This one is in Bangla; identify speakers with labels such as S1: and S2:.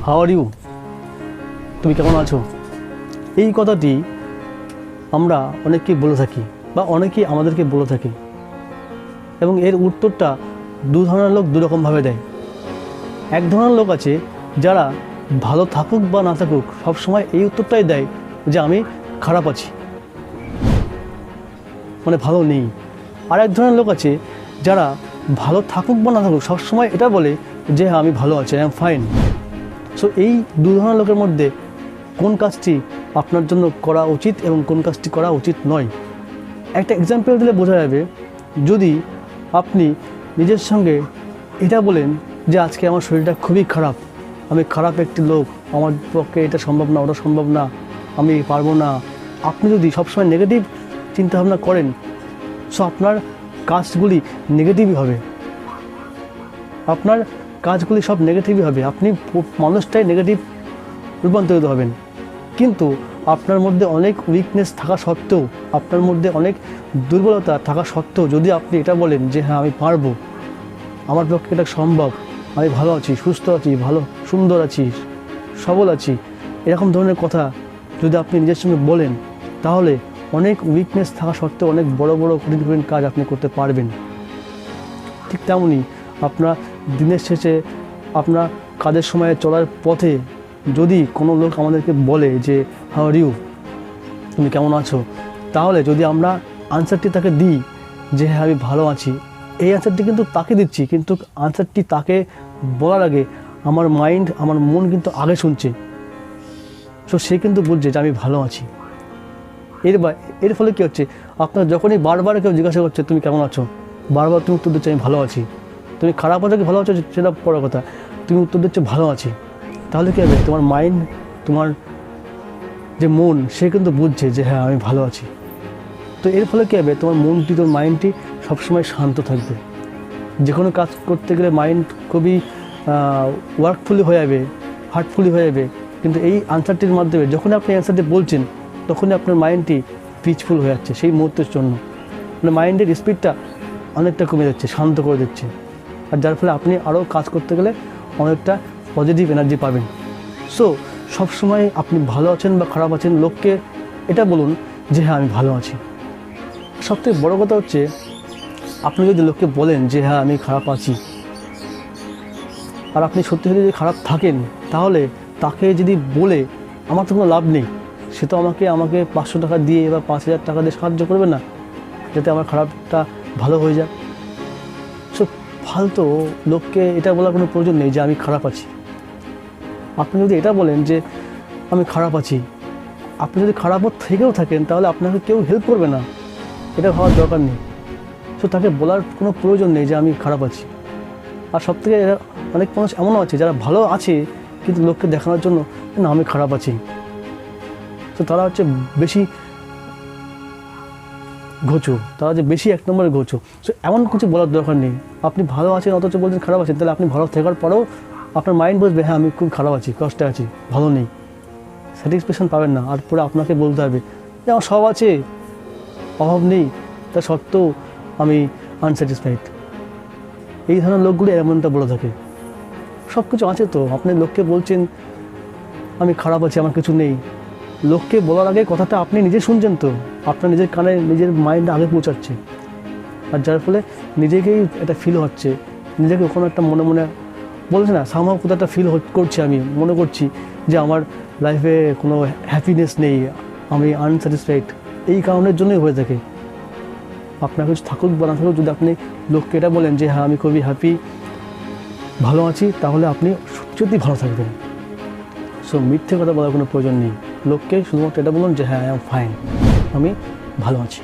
S1: হাউ আর ইউ, তুমি কেমন আছো? এই কথাটি আমরা অনেককেই বলে থাকি বা অনেকেই আমাদেরকে বলে থাকে, এবং এর উত্তরটা দু ধরনের লোক দুরকমভাবে দেয়। এক ধরনের লোক আছে যারা ভালো থাকুক বা না থাকুক সবসময় এই উত্তরটাই দেয় যে আমি খারাপ আছি, মানে ভালো নেই। আর এক ধরনের লোক আছে যারা ভালো থাকুক বা না থাকুক সবসময় এটা বলে যে হ্যাঁ আমি ভালো আছি, আই এম ফাইন। সো এই দু ধরনের লোকের মধ্যে কোন কাজটি আপনার জন্য করা উচিত এবং কোন কাজটি করা উচিত নয়, একটা এক্সাম্পল দিলে বোঝা যাবে। যদি আপনি নিজের সঙ্গে এটা বলেন যে আজকে আমার শরীরটা খুবই খারাপ, আমি খারাপ একটি লোক, আমার পক্ষে এটা সম্ভব না, ওটা সম্ভব না, আমি পারবো না, আপনি যদি সবসময় নেগেটিভ চিন্তাভাবনা করেন, সো আপনার কাজগুলি নেগেটিভই হবে, আপনার কাজগুলি সব নেগেটিভই হবে, আপনি মানুষটাই নেগেটিভ রূপান্তরিত হবেন। কিন্তু আপনার মধ্যে অনেক উইকনেস থাকা সত্ত্বেও, আপনার মধ্যে অনেক দুর্বলতা থাকা সত্ত্বেও যদি আপনি এটা বলেন যে হ্যাঁ আমি পারবো, আমার পক্ষে এটা সম্ভব, আমি ভালো আছি, সুস্থ আছি, ভালো সুন্দর আছি, সবল আছি, এরকম ধরনের কথা যদি আপনি নিজের সঙ্গে বলেন, তাহলে অনেক উইকনেস থাকা সত্ত্বেও অনেক বড় বড় কঠিন কঠিন কাজ আপনি করতে পারবেন। ঠিক তেমনই আপনার দিনের শেষে আপনার কাজের সময় চলার পথে যদি কোনো লোক আমাদেরকে বলে যে হাউ আর ইউ, তুমি কেমন আছো, তাহলে যদি আমরা আনসারটি তাকে দিই যে হ্যাঁ আমি ভালো আছি, এই আনসারটি কিন্তু তাকে দিচ্ছি, কিন্তু আনসারটি তাকে বলার আগে আমার মাইন্ড, আমার মন কিন্তু আগে শুনছে। সো সে কিন্তু বলছে যে আমি ভালো আছি। এর ফলে কী হচ্ছে, আপনার যখনই বারবার কেউ জিজ্ঞাসা করছে তুমি কেমন আছো, বারবার তুমি উত্তর দিচ্ছ আমি ভালো আছি। তুমি খারাপ আছো কি ভালো আছো সেটা বড় কথা, তুমি উত্তর দিচ্ছ ভালো আছি, তাহলে কী হবে, তোমার মাইন্ড, তোমার যে মন, সে কিন্তু বুঝছে যে হ্যাঁ আমি ভালো আছি। তো এর ফলে কী হবে, তোমার মনটি, তোর মাইন্ডটি সবসময় শান্ত থাকবে। যে কোনো কাজ করতে গেলে মাইন্ড খুবই ওয়ার্কফুলি হয়ে যাবে, হার্টফুলি হয়ে যাবে, কিন্তু এই আনসারটির মাধ্যমে যখনই আপনি অ্যান্সারটি বলছেন তখনই আপনার মাইন্ডটি পিসফুল হয়ে যাচ্ছে সেই মুহূর্তের জন্য, মানে মাইন্ডের স্পিডটা অনেকটা কমে যাচ্ছে, শান্ত করে দিচ্ছে, আর যার ফলে আপনি আরও কাজ করতে গেলে অনেকটা পজিটিভ এনার্জি পাবেন। সো সবসময় আপনি ভালো আছেন বা খারাপ আছেন, লোককে এটা বলুন যে হ্যাঁ আমি ভালো আছি। সবথেকে বড় কথা হচ্ছে, আপনি যদি লোককে বলেন যে হ্যাঁ আমি খারাপ আছি, আর আপনি সত্যি সত্যি যদি খারাপ থাকেন, তাহলে তাকে যদি বলে আমার তো কোনো লাভ নেই, সে তো আমাকে 500 টাকা দিয়ে বা 5000 টাকা দিয়ে সাহায্য করবে না যাতে আমার খারাপটা ভালো হয়ে যায়। সো ফালতু লোককে এটা বলার কোনো প্রয়োজন নেই যে আমি খারাপ আছি। আপনি যদি এটা বলেন যে আমি খারাপ আছি, আপনি যদি খারাপও থেকেও থাকেন, তাহলে আপনাকে কেউ হেল্প করবে না, এটা হওয়ার দরকার নেই। সো তাকে বলার কোনো প্রয়োজন নেই যে আমি খারাপ আছি। আর সবথেকে অনেক মানুষ এমনও আছে যারা ভালো আছে কিন্তু লোককে দেখানোর জন্য না আমি খারাপ আছি, তো তারা হচ্ছে বেশি ঘোচো, তারা যে বেশি 1 নম্বরে ঘোচো। সো এমন কিছু বলার দরকার নেই। আপনি ভালো আছেন অথচ বলছেন খারাপ আছেন, তাহলে আপনি ভালো থাকার পরেও আপনার মাইন্ড বুঝবে হ্যাঁ আমি খুব খারাপ আছি, কষ্টে আছি, ভালো নেই, স্যাটিসফ্যাকশন পাবেন না। আর পরে আপনাকে বলতে হবে যে আমার সব আছে, অভাব নেই, তা সত্ত্বেও আমি আনস্যাটিসফাইড। এই ধরনের লোকগুলি এমনটা বলে থাকে, সব কিছু আছে তো, আপনি লোককে বলছেন আমি খারাপ আছি, আমার কিছু নেই, লোককে বলার আগে কথাটা আপনি নিজে শুনছেন তো, আপনার নিজের কানে নিজের মাইন্ড আগে পৌঁছাচ্ছে, আর যার ফলে নিজেকেই একটা ফিল হচ্ছে, নিজেকে ওখানে একটা মনে মনে বলছে না সামহাও কোথাও একটা ফিল করছি, আমি মনে করছি যে আমার লাইফে কোনো হ্যাপিনেস নেই, আমি আনস্যাটিসফাইড। এই কারণের জন্যই হয়ে থাকে। আপনার কিছু থাকুক বা না থাকুক, যদি আপনি লোককে এটা বলেন যে হ্যাঁ আমি খুবই হ্যাপি, ভালো আছি, তাহলে আপনি সত্যি ভালো থাকবেন। সো মিথ্যে কথা বলার কোনো প্রয়োজন নেই, লোককে শুধুমাত্র এটা বলুন যে হ্যাঁ আই এম ফাইন, আমি ভালো আছি।